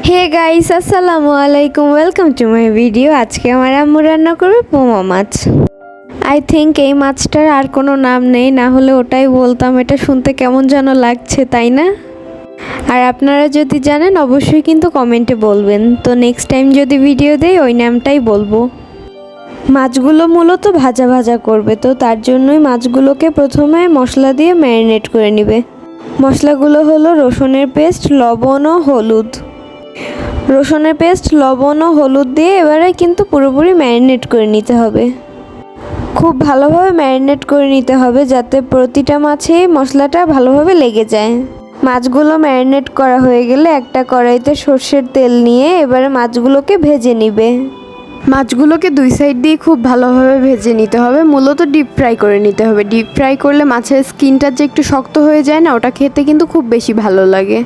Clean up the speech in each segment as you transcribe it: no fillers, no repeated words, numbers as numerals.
Hey guys, আসসালামু আলাইকুম, welcome to my video. আজকে আমার আম্মু রান্না করবে পোমা মাছ। আই থিঙ্ক এই মাছটার আর কোনো নাম নেই, না হলে ওটাই বলতাম। এটা শুনতে কেমন যেন লাগছে, তাই না? আর আপনারা যদি জানেন অবশ্যই কিন্তু কমেন্টে বলবেন। তো নেক্সট টাইম যদি ভিডিও দেই ওই নামটাই বলবো। মাছগুলো মূলত ভাজা ভাজা করবে, তো তার জন্যই মাছগুলোকে প্রথমে মশলা দিয়ে ম্যারিনেট করে নেবে। মশলাগুলো হলো রসুনের পেস্ট, লবণ ও হলুদ। রসুনের পেস্ট, লবণ ও হলুদ দিয়ে এবারে কিন্তু পুরোপুরি ম্যারিনেট করে নিতে হবে। খুব ভালোভাবে ম্যারিনেট করে নিতে হবে যাতে প্রতিটা মাছেই মশলাটা ভালোভাবে লেগে যায়। মাছগুলো ম্যারিনেট করা হয়ে গেলে একটা কড়াইতে সর্ষের তেল নিয়ে এবারে মাছগুলোকে ভেজে নিবে। মাছগুলোকে দুই সাইড দিয়ে খুব ভালোভাবে ভেজে নিতে হবে, মূলত ডিপ ফ্রাই করে নিতে হবে। ডিপ ফ্রাই করলে মাছের স্কিনটা যে একটু শক্ত হয়ে যায় না, ওটা খেতে কিন্তু খুব বেশি ভালো লাগে।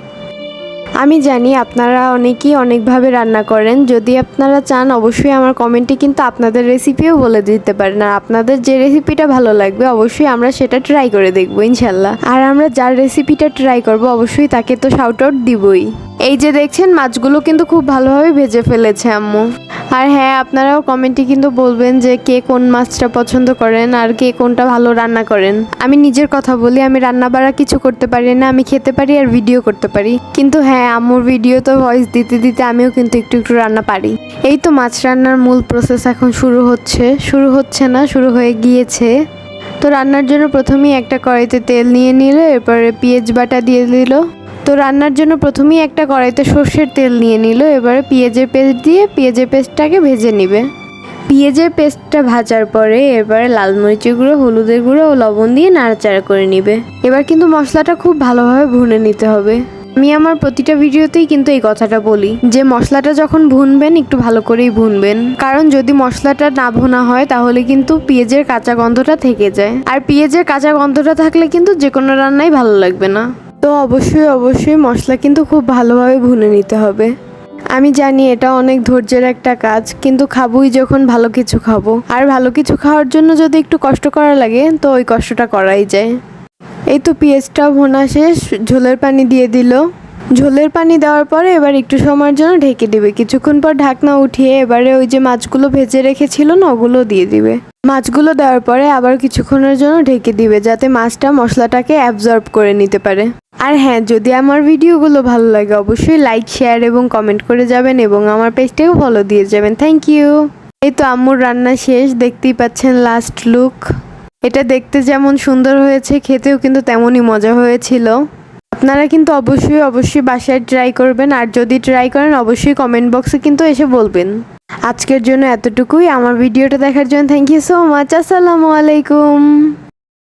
আমি জানি আপনারা অনেকেই অনেকভাবে রান্না করেন। যদি আপনারা চান অবশ্যই আমার কমেন্টে কিন্তু আপনাদের রেসিপিও বলে দিতে পারেন। আর আপনাদের যে রেসিপিটা ভালো লাগবে অবশ্যই আমরা সেটা ট্রাই করে দেখবো ইনশাল্লাহ। আর আমরা যার রেসিপিটা ট্রাই করব অবশ্যই তাকে তো শাউট আউট দিবই। এই যে দেখছেন মাছগুলো কিন্তু খুব ভালোভাবে ভেজে ফেলেছে আম্মু। আর হ্যাঁ, আপনারাও কমেন্টে কিন্তু বলবেন যে কে কোন মাছটা পছন্দ করেন আর কে কোনটা ভালো রান্না করেন। আমি নিজের কথা বলি, আমি রান্না বাড়া কিছু করতে পারি না, আমি খেতে পারি আর ভিডিও করতে পারি। কিন্তু হ্যাঁ, আম্মুর ভিডিও তো ভয়েস দিতে দিতে আমিও কিন্তু একটু একটু রান্না পারি। এই তো মাছ রান্নার মূল প্রসেস এখন শুরু হয়ে গিয়েছে। তো রান্নার জন্য প্রথমেই একটা কড়াইতে তেল নিয়ে নিল, এরপরে পেঁয়াজ বাটা দিয়ে দিল। তো রান্নার জন্য প্রথমেই একটা কড়াইতে সর্ষের তেল নিয়ে নিল, এবারে পেঁয়াজের পেস্ট দিয়ে পেঁয়াজের পেস্টটাকে ভেজে নিবে। পেঁয়াজের পেস্টটা ভাজার পরে এবারে লাল মরিচের গুঁড়ো, হলুদের গুঁড়ো ও লবণ দিয়ে নাড়াচাড়া করে নিবে। এবার কিন্তু মশলাটা খুব ভালোভাবে ভুনে নিতে হবে। আমি আমার প্রতিটা ভিডিওতেই কিন্তু এই কথাটা বলি যে মশলাটা যখন ভুনবেন একটু ভালো করেই ভুনবেন, কারণ যদি মশলাটা না ভুনা হয় তাহলে কিন্তু পেঁয়াজের কাঁচা গন্ধটা থেকে যায়। আর পেঁয়াজের কাঁচা গন্ধটা থাকলে কিন্তু যে কোনো রান্নাই ভালো লাগবে না। তো অবশ্যই মশলা কিন্তু খুব ভালোভাবে ভুনে নিতে হবে। আমি জানি এটা অনেক ধৈর্যের একটা কাজ, কিন্তু খাবোই যখন ভালো কিছু খাবো। আর ভালো কিছু খাওয়ার জন্য যদি একটু কষ্ট করা লাগে তো ওই কষ্টটা করাই যায়। এই তো পেঁয়াজটা ভোনা শেষ, ঝোলের পানি দিয়ে দিল। ঝোলের পানি দেওয়ার পরে এবার একটু সময়ের জন্য ঢেকে দিবে। কিছুক্ষণ পর ঢাকনা উঠিয়ে এবারে ওই যে মাছগুলো ভেজে রেখেছিল না, ওগুলো দিয়ে দিবে। মাছগুলো দেওয়ার পরে আবার কিছুক্ষণের জন্য ঢেকে দিবে যাতে মাছটা মশলাটাকে অ্যাবজর্ব করে নিতে পারে। আর হ্যাঁ, যদি আমার ভিডিওগুলো ভালো লাগে অবশ্যই লাইক, শেয়ার এবং কমেন্ট করে যাবেন এবং আমার পেজটাকেও ফলো দিয়ে যাবেন। Thank you. এই তো আম্মুর রান্না শেষ, দেখতেই পাচ্ছেন লাস্ট লুক। এটা দেখতে যেমন সুন্দর হয়েছে, খেতেও কিন্তু তেমনই মজা হয়েছিল। আপনারা কিন্তু অবশ্যই বাসায় ট্রাই করবেন। আর যদি ট্রাই করেন অবশ্যই কমেন্ট বক্সে কিন্তু এসে বলবেন। আজকের জন্য এতটুকুই। আমার ভিডিওটা দেখার জন্য থ্যাংক ইউ সো মাচ। আসসালামু আলাইকুম।